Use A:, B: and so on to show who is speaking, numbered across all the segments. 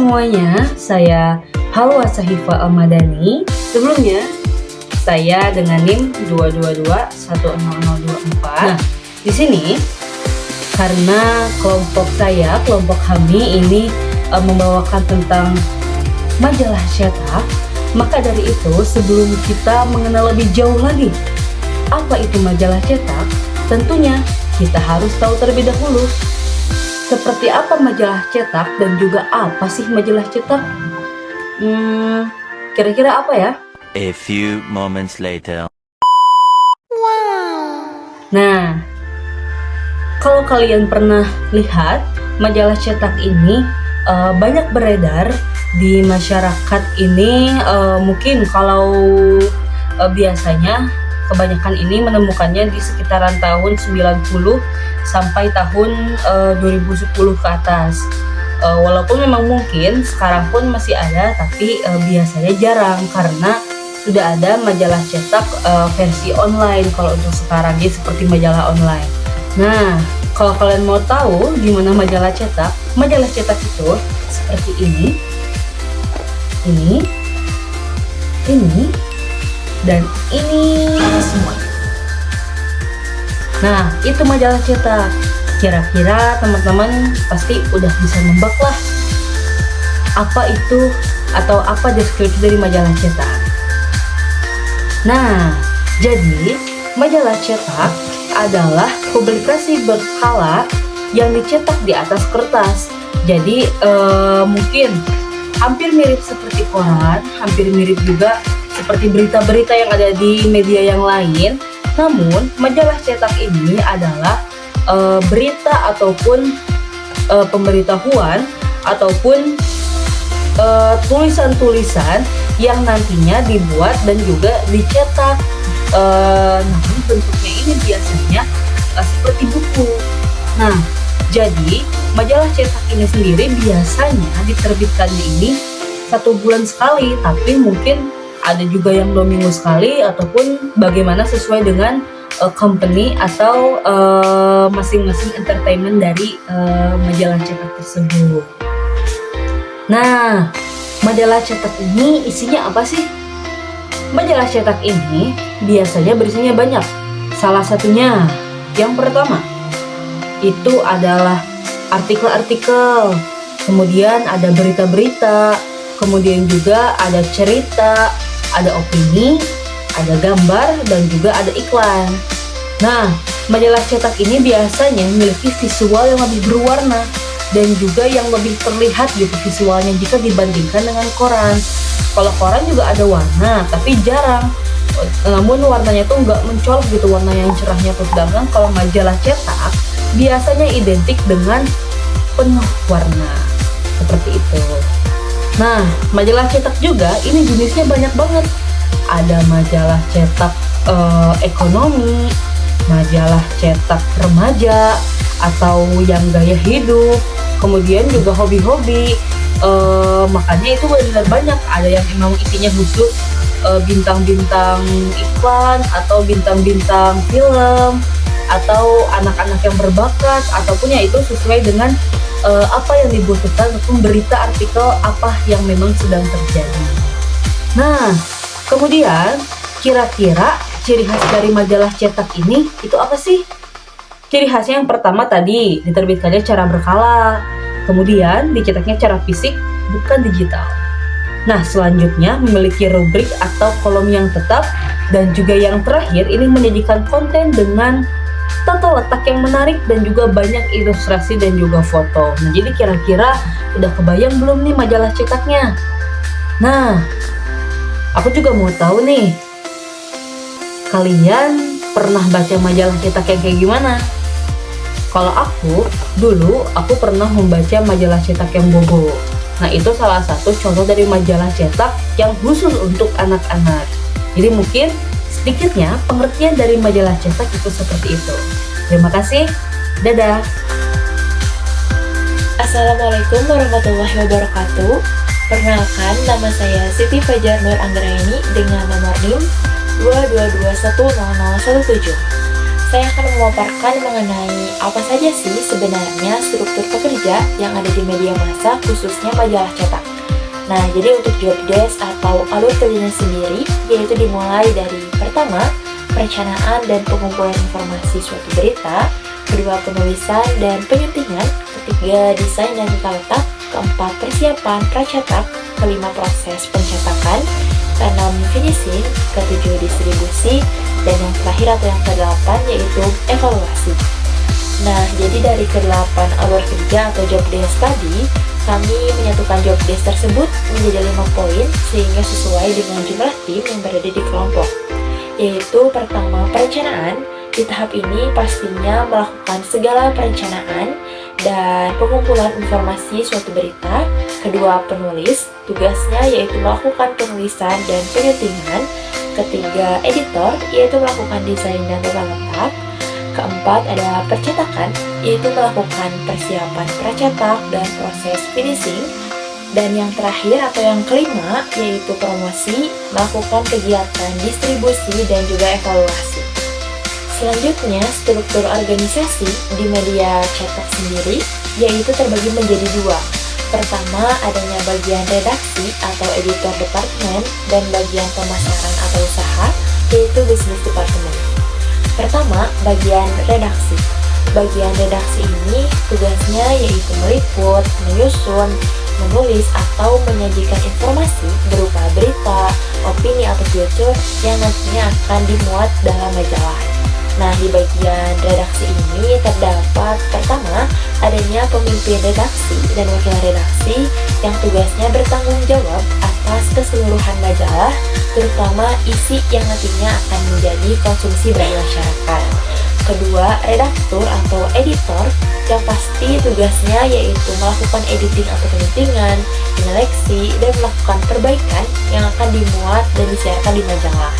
A: semuanya, saya Halwa Sahifa Al-Madani. Sebelumnya, saya dengan NIM 222-10024. Nah, di sini karena kelompok kami ini membawakan tentang majalah cetak, maka dari itu sebelum kita mengenal lebih jauh lagi apa itu majalah cetak, tentunya kita harus tahu terlebih dahulu seperti apa majalah cetak dan juga apa sih majalah cetak. Kira-kira apa ya?
B: A few moments later.
A: Nah, kalau kalian pernah lihat majalah cetak ini banyak beredar di masyarakat ini, mungkin kalau biasanya kebanyakan ini menemukannya di sekitaran tahun 90 sampai tahun 2010 ke atas. Walaupun memang mungkin sekarang pun masih ada, tapi biasanya jarang karena sudah ada majalah cetak versi online kalau untuk sekarang, ya seperti majalah online. Nah, kalau kalian mau tahu gimana majalah cetak itu seperti ini, dan ini semuanya. Nah, itu majalah cetak. Kira-kira teman-teman pasti udah bisa nebak lah apa itu atau apa deskripsi dari majalah cetak. Nah, jadi majalah cetak adalah publikasi berkala yang dicetak di atas kertas. Jadi mungkin hampir mirip seperti koran, hampir mirip juga seperti berita-berita yang ada di media yang lain. Namun majalah cetak ini adalah berita ataupun pemberitahuan ataupun tulisan-tulisan yang nantinya dibuat dan juga dicetak. Namun bentuknya ini biasanya seperti buku. Nah, jadi majalah cetak ini sendiri biasanya diterbitkannya ini 1 bulan sekali, tapi mungkin ada juga yang 2 minggu sekali, ataupun bagaimana sesuai dengan company atau masing-masing entertainment dari majalah cetak tersebut. Nah, majalah cetak ini isinya apa sih? Majalah cetak ini biasanya berisinya banyak. Salah satunya, yang pertama, itu adalah artikel-artikel, kemudian ada berita-berita, kemudian juga ada cerita, ada opini, ada gambar, dan juga ada iklan. Nah, majalah cetak ini biasanya memiliki visual yang lebih berwarna dan juga yang lebih terlihat gitu visualnya jika dibandingkan dengan koran. Kalau koran juga ada warna, tapi jarang. Namun warnanya tuh nggak mencolok gitu, warna yang cerahnya tuh. Sedangkan kalau majalah cetak biasanya identik dengan penuh warna, seperti itu. Nah, majalah cetak juga ini jenisnya banyak banget. Ada majalah cetak ekonomi, majalah cetak remaja atau yang gaya hidup, kemudian juga hobi-hobi. Makanya itu benar banyak. Ada yang emang isinya khusus bintang-bintang iklan atau bintang-bintang film atau anak-anak yang berbakat, ataupun ya itu sesuai dengan apa yang dibutuhkan ataupun berita artikel apa yang memang sedang terjadi. Nah, kemudian kira-kira ciri khas dari majalah cetak ini itu apa sih? Ciri khasnya yang pertama tadi, diterbitkannya secara berkala, kemudian dicetaknya secara fisik bukan digital. Nah, selanjutnya memiliki rubrik atau kolom yang tetap, dan juga yang terakhir ini menyajikan konten dengan tata letak yang menarik dan juga banyak ilustrasi dan juga foto. Nah, jadi kira-kira udah kebayang belum nih majalah cetaknya? Nah, aku juga mau tahu nih, kalian pernah baca majalah cetak yang kayak gimana? Kalau dulu aku pernah membaca majalah cetak yang Bobo. Nah, itu salah satu contoh dari majalah cetak yang khusus untuk anak-anak. Jadi mungkin sedikitnya pengertian dari majalah cetak itu seperti itu. Terima kasih. Dadah.
C: Assalamualaikum warahmatullahi wabarakatuh. Perkenalkan, nama saya Siti Fajar Nur Anggraini dengan nomor NIM 222100017. saya akan memaparkan mengenai apa saja sih sebenarnya struktur pekerja yang ada di media massa, khususnya majalah cetak. Nah, jadi untuk job desk atau alur kerjanya sendiri, yaitu dimulai dari pertama, perencanaan dan pengumpulan informasi suatu berita, kedua, penulisan dan penyuntingan, ketiga, desain dan tata letak, keempat, persiapan pracetak, kelima, proses pencetakan, keenam, finishing, ketujuh, distribusi, dan yang terakhir atau yang kedelapan yaitu evaluasi. Nah, jadi dari kedelapan alur kerja atau job desk tadi, kami menyatukan job desk tersebut menjadi 5 poin sehingga sesuai dengan jumlah tim yang berada di kelompok. Yaitu pertama, perencanaan. Di tahap ini pastinya melakukan segala perencanaan dan pengumpulan informasi suatu berita. Kedua, penulis. Tugasnya yaitu melakukan penulisan dan penyuntingan. Ketiga, editor, yaitu melakukan desain dan tata letak. Keempat, ada percetakan, yaitu melakukan persiapan pracetak dan proses finishing. Dan yang terakhir atau yang kelima, yaitu promosi, melakukan kegiatan distribusi dan juga evaluasi. Selanjutnya, struktur organisasi di media cetak sendiri, yaitu terbagi menjadi dua. Pertama, adanya bagian redaksi atau editor departemen dan bagian pemasaran atau usaha, yaitu business department. Pertama, bagian redaksi. Bagian redaksi ini tugasnya yaitu meliput, menyusun, menulis atau menyajikan informasi berupa berita, opini atau feature yang nantinya akan dimuat dalam majalah. Nah, di bagian redaksi ini terdapat pertama, adanya pemimpin redaksi dan wakil redaksi yang tugasnya bertanggung jawab atas keseluruhan majalah, terutama isi yang nantinya akan menjadi konsumsi bagi masyarakat. Kedua, redaktur atau editor yang pasti tugasnya yaitu melakukan editing atau penyuntingan, menyeleksi, dan melakukan perbaikan yang akan dimuat dan disiarkan di majalah.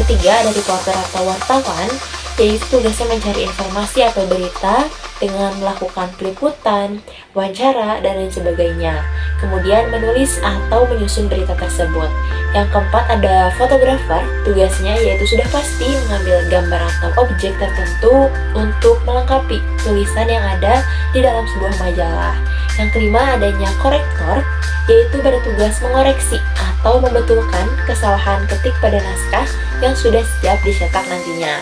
C: Ketiga, ada reporter atau wartawan, yaitu tugasnya mencari informasi atau berita dengan melakukan peliputan, wawancara, dan lain sebagainya. Kemudian menulis atau menyusun berita tersebut. Yang keempat ada fotografer, tugasnya yaitu sudah pasti mengambil gambar atau objek tertentu untuk melengkapi tulisan yang ada di dalam sebuah majalah. Yang kelima adanya korektor, yaitu bertugas mengoreksi atau membetulkan kesalahan ketik pada naskah yang sudah siap dicetak nantinya.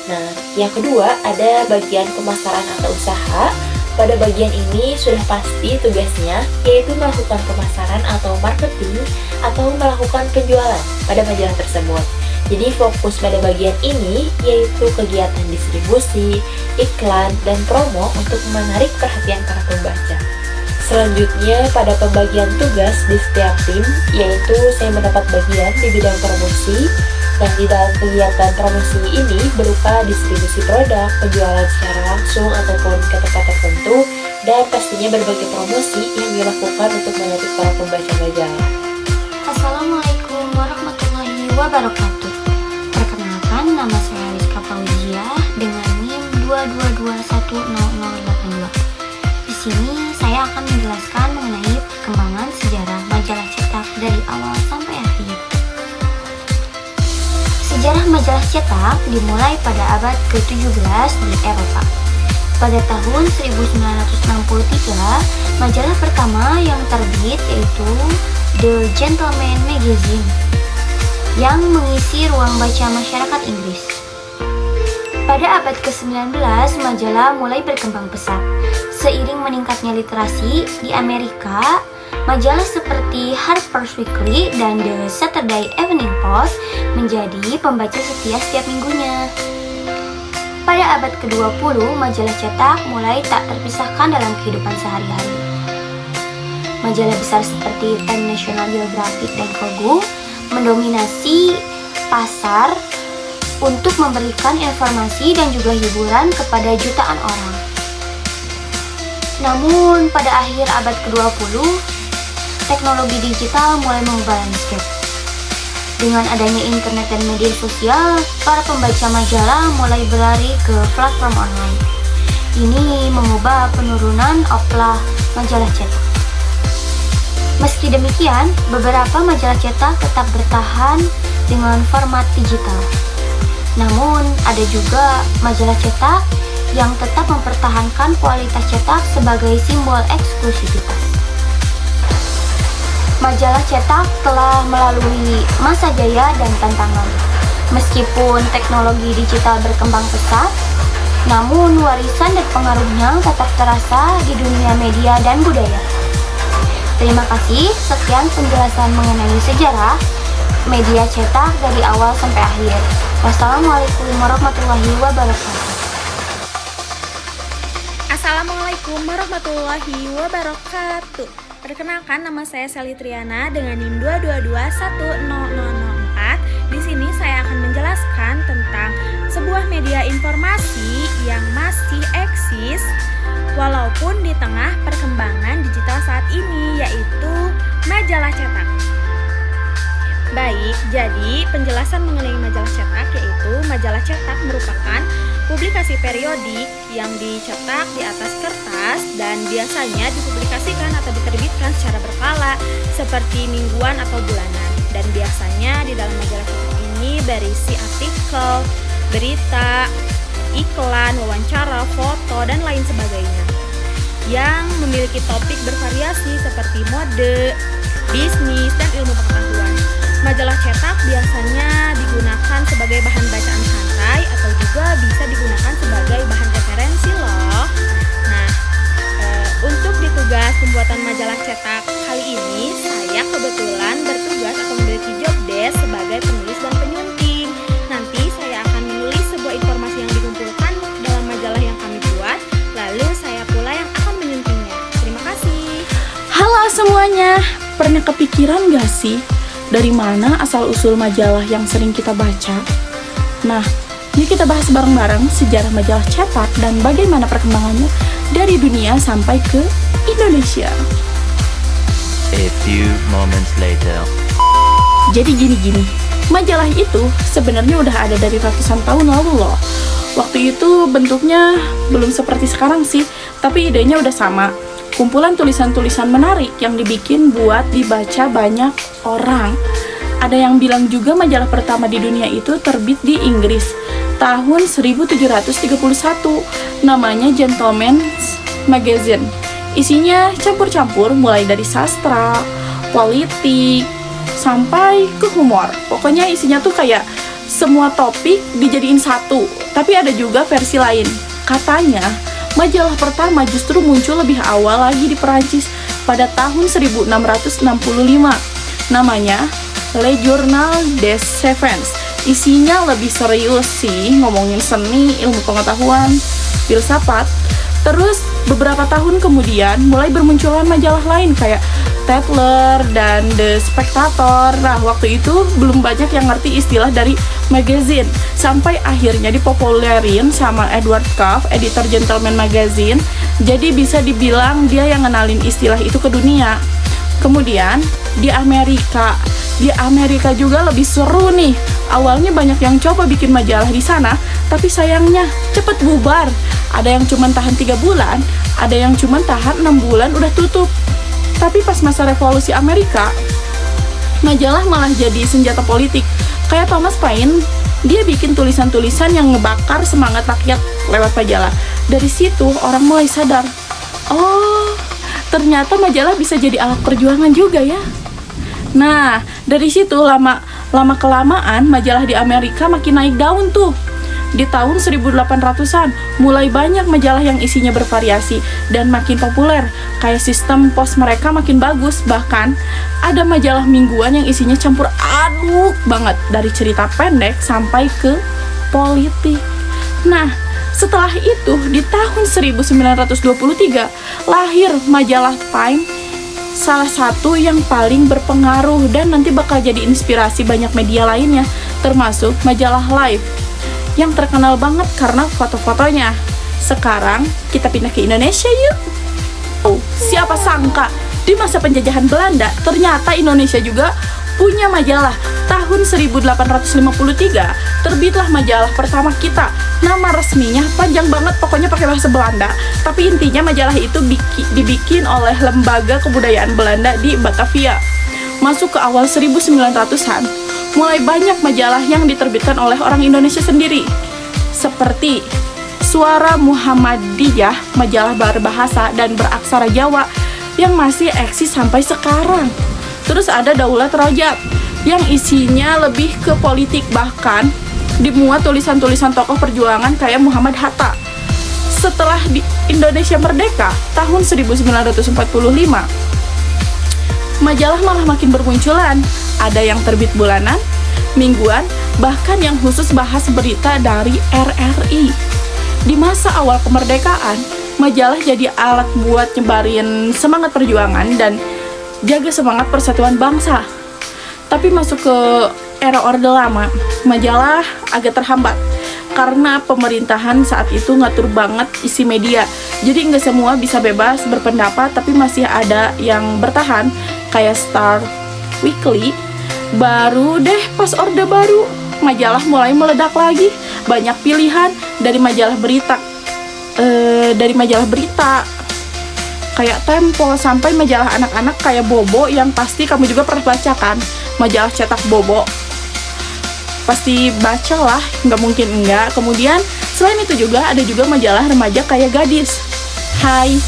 C: Nah, yang kedua ada bagian pemasaran atau usaha. Pada bagian ini sudah pasti tugasnya yaitu melakukan pemasaran atau marketing atau melakukan penjualan pada majalah tersebut. Jadi fokus pada bagian ini yaitu kegiatan distribusi, iklan, dan promo untuk menarik perhatian para pembaca. Selanjutnya pada pembagian tugas di setiap tim, yaitu saya mendapat bagian di bidang promosi. Dan di dalam kegiatan promosi ini berupa distribusi produk, penjualan secara langsung ataupun ke tempat tertentu, dan pastinya berbagai promosi yang dilakukan untuk menarik para pembaca majalah.
D: Assalamualaikum warahmatullahi wabarakatuh. Perkenalkan, nama saya Rizka Fauzia dengan NIM 222100082. Di sini saya akan menjelaskan mengenai perkembangan sejarah majalah cetak dari awal sampai akhir. Sejarah majalah cetak dimulai pada abad ke-17 di Eropa. Pada tahun 1963, majalah pertama yang terbit yaitu The Gentleman Magazine yang mengisi ruang baca masyarakat Inggris. Pada abad ke-19, majalah mulai berkembang pesat. Seiring meningkatnya literasi di Amerika, majalah seperti Harper's Weekly dan The Saturday Evening Post menjadi pembaca setia setiap minggunya. Pada abad ke-20, majalah cetak mulai tak terpisahkan dalam kehidupan sehari-hari. Majalah besar seperti Time, National Geographic, dan Vogue mendominasi pasar untuk memberikan informasi dan juga hiburan kepada jutaan orang. Namun, pada akhir abad ke-20, teknologi digital mulai mengubah landscape. Dengan adanya internet dan media sosial, para pembaca majalah mulai berlari ke platform online. Ini mengubah penurunan oplah majalah cetak. Meski demikian, beberapa majalah cetak tetap bertahan dengan format digital. Namun, ada juga majalah cetak yang tetap mempertahankan kualitas cetak sebagai simbol eksklusivitas. Majalah cetak telah melalui masa jaya dan tantangan. Meskipun teknologi digital berkembang pesat, namun warisan dan pengaruhnya tetap terasa di dunia media dan budaya. Terima kasih, sekian penjelasan mengenai sejarah media cetak dari awal sampai akhir. Wassalamualaikum warahmatullahi wabarakatuh.
E: Assalamualaikum warahmatullahi wabarakatuh. Perkenalkan, nama saya Sally Triana dengan NIM 2221004. Di sini saya akan menjelaskan tentang sebuah media informasi yang masih eksis walaupun di tengah perkembangan digital saat ini, yaitu majalah cetak. Baik, jadi penjelasan mengenai majalah cetak yaitu majalah cetak merupakan publikasi periodik yang dicetak di atas kertas dan biasanya dipublikasikan atau diterbitkan secara berkala seperti mingguan atau bulanan. Dan biasanya di dalam majalah cetak ini berisi artikel, berita, iklan, wawancara, foto, dan lain sebagainya yang memiliki topik bervariasi seperti mode, bisnis, dan ilmu pengetahuan. Majalah cetak biasanya digunakan sebagai bahan bacaan santai atau juga bisa digunakan sebagai bahan referensi loh. Nah, untuk di tugas pembuatan majalah cetak kali ini, saya kebetulan bertugas atau memiliki job desk sebagai penulis dan penyunting. Nanti saya akan menulis sebuah informasi yang dikumpulkan dalam majalah yang kami buat, lalu saya pula yang akan menyuntingnya. Terima kasih.
F: Halo semuanya, pernah kepikiran gak sih dari mana asal-usul majalah yang sering kita baca? Nah, yuk kita bahas bareng-bareng sejarah majalah cetak dan bagaimana perkembangannya dari dunia sampai ke Indonesia.
B: A few moments later.
F: Jadi gini-gini, majalah itu sebenarnya udah ada dari ratusan tahun lalu loh. Waktu itu bentuknya belum seperti sekarang sih, tapi idenya udah sama. Kumpulan tulisan-tulisan menarik yang dibikin buat dibaca banyak orang. Ada yang bilang juga majalah pertama di dunia itu terbit di Inggris tahun 1731. Namanya Gentleman's Magazine. Isinya campur-campur mulai dari sastra, politik, sampai ke humor. Pokoknya isinya tuh kayak semua topik dijadiin satu. Tapi ada juga versi lain. Katanya majalah pertama justru muncul lebih awal lagi di Perancis pada tahun 1665. Namanya Le Journal des Savants. Isinya lebih serius sih, ngomongin seni, ilmu pengetahuan, filsafat. Terus beberapa tahun kemudian mulai bermunculan majalah lain kayak Tatler dan The Spectator. Nah, waktu itu belum banyak yang ngerti istilah dari magazine, sampai akhirnya dipopulerin sama Edward Cuff, editor Gentleman Magazine. Jadi bisa dibilang dia yang ngenalin istilah itu ke dunia. Kemudian di Amerika juga lebih seru nih. Awalnya banyak yang coba bikin majalah di sana, tapi sayangnya cepet bubar. Ada yang cuma tahan 3 bulan, ada yang cuma tahan 6 bulan udah tutup. Tapi pas masa revolusi Amerika, majalah malah jadi senjata politik. Kayak Thomas Paine, dia bikin tulisan-tulisan yang ngebakar semangat rakyat lewat majalah. Dari situ orang mulai sadar, oh ternyata majalah bisa jadi alat perjuangan juga ya. Nah, dari situ lama-kelamaan majalah di Amerika makin naik daun tuh. Di tahun 1800-an mulai banyak majalah yang isinya bervariasi dan makin populer. Kayak sistem pos mereka makin bagus. Bahkan ada majalah mingguan yang isinya campur aduk banget, dari cerita pendek sampai ke politik. Nah, setelah itu di tahun 1923 lahir majalah Time, salah satu yang paling berpengaruh dan nanti bakal jadi inspirasi banyak media lainnya, termasuk majalah Life yang terkenal banget karena foto-fotonya. Sekarang kita pindah ke Indonesia yuk. Oh, siapa sangka di masa penjajahan Belanda ternyata Indonesia juga punya majalah. Tahun 1853 terbitlah majalah pertama kita. Nama resminya panjang banget, pokoknya pakai bahasa Belanda. Tapi intinya majalah itu dibikin oleh Lembaga Kebudayaan Belanda di Batavia. Masuk ke awal 1900-an, mulai banyak majalah yang diterbitkan oleh orang Indonesia sendiri. Seperti Suara Muhammadiyah, majalah berbahasa dan beraksara Jawa yang masih eksis sampai sekarang. Terus ada Daulat Rojak yang isinya lebih ke politik, bahkan dimuat tulisan-tulisan tokoh perjuangan kayak Muhammad Hatta. Setelah di Indonesia merdeka tahun 1945, majalah malah makin bermunculan. Ada yang terbit bulanan, mingguan, bahkan yang khusus bahas berita dari RRI. Di masa awal kemerdekaan, majalah jadi alat buat nyebarin semangat perjuangan dan jaga semangat persatuan bangsa. Tapi masuk ke era Orde Lama, majalah agak terhambat karena pemerintahan saat itu ngatur banget isi media. Jadi nggak semua bisa bebas berpendapat, tapi masih ada yang bertahan kayak Star Weekly. Baru deh pas Orde Baru, majalah mulai meledak lagi. Banyak pilihan dari majalah berita, kayak Tempo sampai majalah anak-anak kayak Bobo yang pasti kamu juga pernah baca kan, majalah cetak Bobo. Pasti baca lah, nggak mungkin enggak. Kemudian selain itu juga ada juga majalah remaja kayak Gadis, Hai,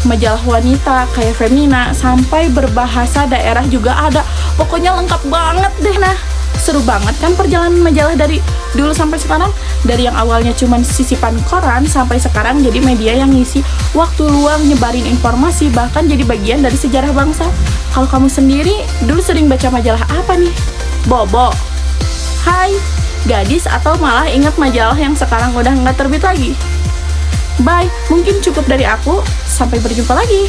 F: majalah wanita kayak Femina, sampai berbahasa daerah juga ada. Pokoknya lengkap banget deh. Nah, seru banget kan perjalanan majalah dari dulu sampai sekarang. Dari yang awalnya cuman sisipan koran sampai sekarang jadi media yang ngisi waktu luang nyebarin informasi, bahkan jadi bagian dari sejarah bangsa. Kalau kamu sendiri dulu sering baca majalah apa nih? Bobo, Hai, Gadis, atau malah ingat majalah yang sekarang udah nggak terbit lagi? Bye, mungkin cukup dari aku. Sampai berjumpa lagi.